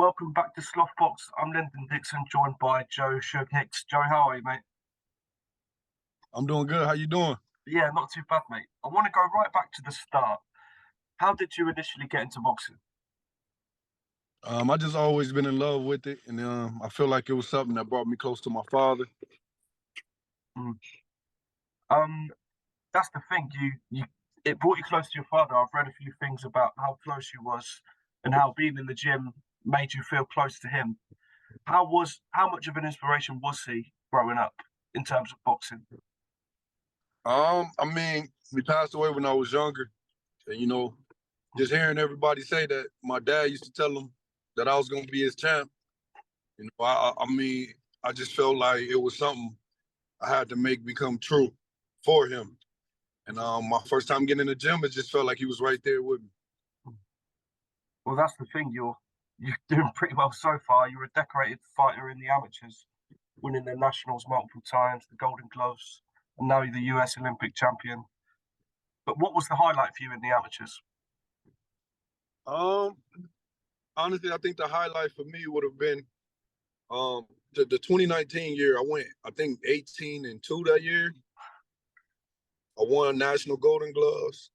Welcome back to Slothbox. I'm Lyndon Dixon, joined by Joe Hicks. Joe, how are you, mate? I'm doing good. How you doing? Yeah, not too bad, mate. I want to go right back to the start. How did you initially get into boxing? I just always been in love with it, and I feel like it was something that brought me close to my father. Mm. Um, that's the thing. It brought you close to your father. I've read a few things about how close you was and how being in the gym made you feel close to him. How much of an inspiration was he growing up in terms of boxing? I mean, he passed away when I was younger, and just hearing everybody say that my dad used to tell him that I was going to be his champ. I mean, I just felt like it was something I had to make become true for him. And my first time getting in the gym, it just felt like he was right there with me. Well, that's the thing. You're doing pretty well so far. You're a decorated fighter in the amateurs, winning the nationals multiple times, the Golden Gloves, and now you're the US Olympic champion. But what was the highlight for you in the amateurs? Um, Honestly, I think the highlight for me would have been the 2019 year. I went, I think, 18-2 that year. I won national Golden Gloves.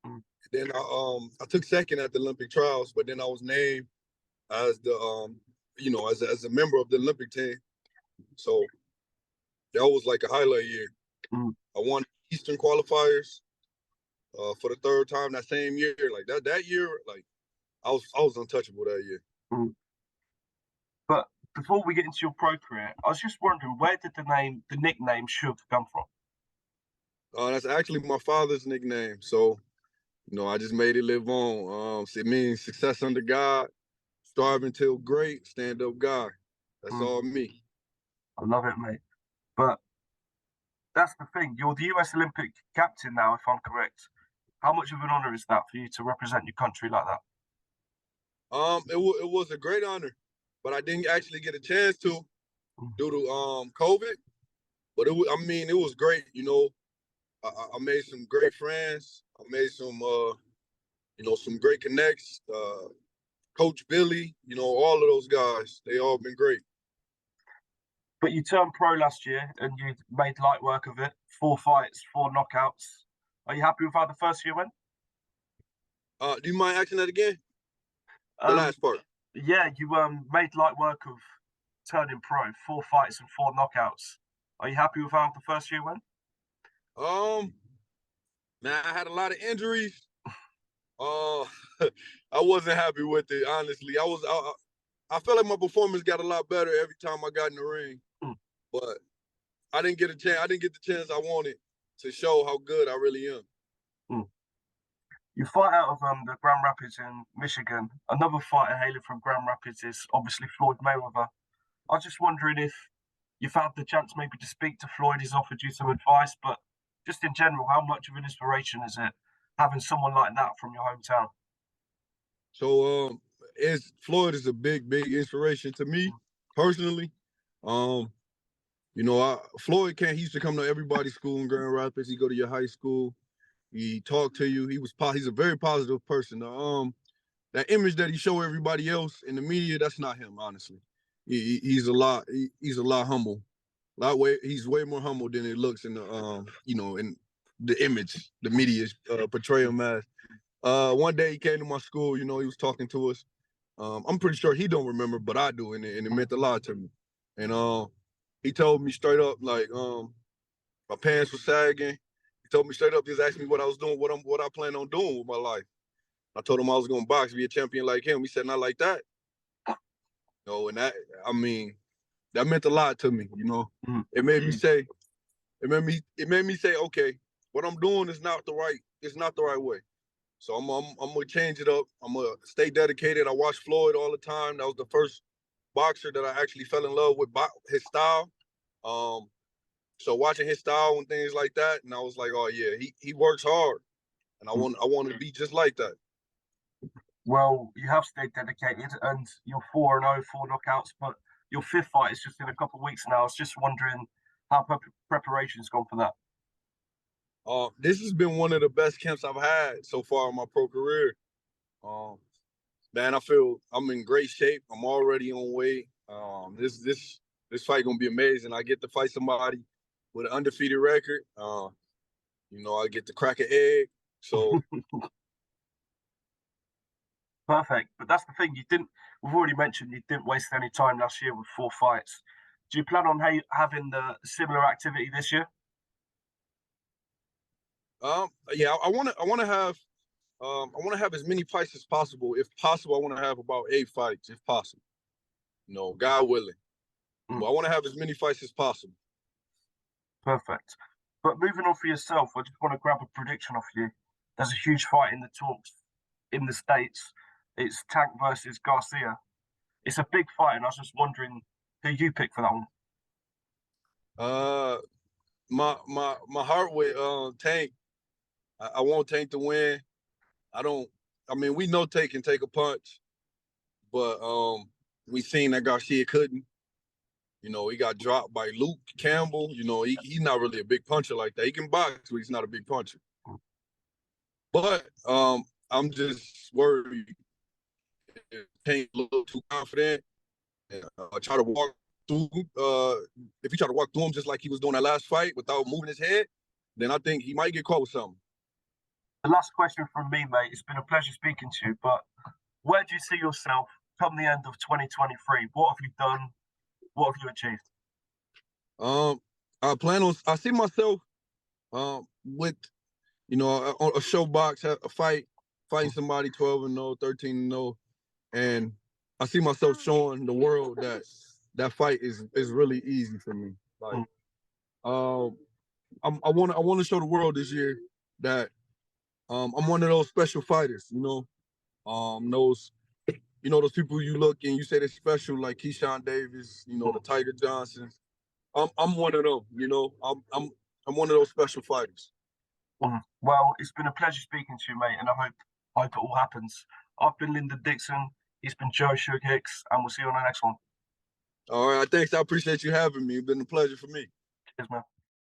Mm. Then I took second at the Olympic trials, but then I was named as the as a member of the Olympic team. So that was like a highlight year. Mm. I won Eastern qualifiers for the third time that same year. Like that year, like I was untouchable that year. Mm. But before we get into your pro career, I was just wondering, where did the nickname Suge come from? That's actually my father's nickname. So I just made it live on. It means success under God, strive until great, stand up guy. That's Mm. all me. I love it, mate. But that's the thing. You're the US Olympic captain now, if I'm correct. How much of an honor is that for you to represent your country like that? It was a great honor, but I didn't actually get a chance to Mm. due to COVID. But it was great. I made some great friends. I made some great connects. Coach Billy, all of those guys, they all been great. But you turned pro last year and you made light work of it. 4 fights, 4 knockouts. Are you happy with how the first year went? Do you mind asking that again? The Um, last part. yeah, you made light work of turning pro. 4 fights and 4 knockouts. Are you happy with how the first year went? Um, Man, I had a lot of injuries. Uh, I wasn't happy with it, honestly. I felt like my performance got a lot better every time I got in the ring, Mm. but I didn't get a chance. I didn't get the chance I wanted to show how good I really am. Mm. You fight out of the Grand Rapids in Michigan. Another fighter hailing from Grand Rapids is obviously Floyd Mayweather. I was just wondering if you've had the chance maybe to speak to Floyd. He's offered you some advice, but just in general, how much of an inspiration is it having someone like that from your hometown? So Floyd is a big, big inspiration to me personally. Um, Floyd can't. He used to come to everybody's school in Grand Rapids. He go to your high school. He talked to you. He's a very positive person. That image that he show everybody else in the media, that's not him, honestly. He's a lot humble. He's way more humble than it looks in in the image the media portray him as. One day he came to my school, he was talking to us. I'm pretty sure he don't remember, but I do, and it meant a lot to me. And he told me straight up, like, my pants were sagging. He told me straight up, just asked me what I was doing, what I plan on doing with my life. I told him I was gonna box, be a champion like him. He said, not like that. And I mean, that meant a lot to me. Mm. It made me say, okay, what I'm doing is not the right way. So I'm gonna change it up. I'm gonna stay dedicated. I watch Floyd all the time. That was the first boxer that I actually fell in love with his style. So watching his style and things like that, and I was like, oh yeah, he works hard, and I want to be just like that. Well, you have stayed dedicated and you're 4-0, 4 knockouts, but your fifth fight is just in a couple of weeks now. I was just wondering how preparation's gone for that. This has been one of the best camps I've had so far in my pro career. Man, I feel I'm in great shape. I'm already on weight. This fight gonna be amazing. I get to fight somebody with an undefeated record. I get to crack an egg. So Perfect. But that's the thing. We've already mentioned you didn't waste any time last year with 4 fights. Do you plan on having the similar activity this year? yeah, I want to have as many fights as possible. If possible, I want to have about 8 fights, if possible. God willing. Mm, But I want to have as many fights as possible. perfect. But moving on for yourself, I just want to grab a prediction off you. There's a huge fight in the talks in the States. It's Tank versus Garcia. It's a big fight, and I was just wondering who you pick for that one. Uh, my heart with Tank. I want Tank to win. I don't. I mean, we know Tank can take a punch, but we seen that Garcia couldn't. He got dropped by Luke Campbell. He's not really a big puncher like that. He can box, but he's not a big puncher. But I'm just worried if Tank a little too confident and try to walk through. If he try to walk through him just like he was doing that last fight without moving his head, then I think he might get caught with something. The last question from me, mate. It's been a pleasure speaking to you, but where do you see yourself come the end of 2023? What have you done? What have you achieved? I see myself with on a show box, a fighting somebody 12-0, 13-0, and I see myself showing the world that fight is really easy for me. Like, I want to show the world this year that I'm one of those special fighters. Those people you look and you say they're special, like Keyshawn Davis, the Tiger Johnsons. I'm one of them. I'm one of those special fighters. Well, it's been a pleasure speaking to you, mate, and I hope it all happens. I've been Lyndon Dixon. He's been Joe Suge Hicks, and we'll see you on the next one. All right, thanks. I appreciate you having me. It's been a pleasure for me. Cheers, man.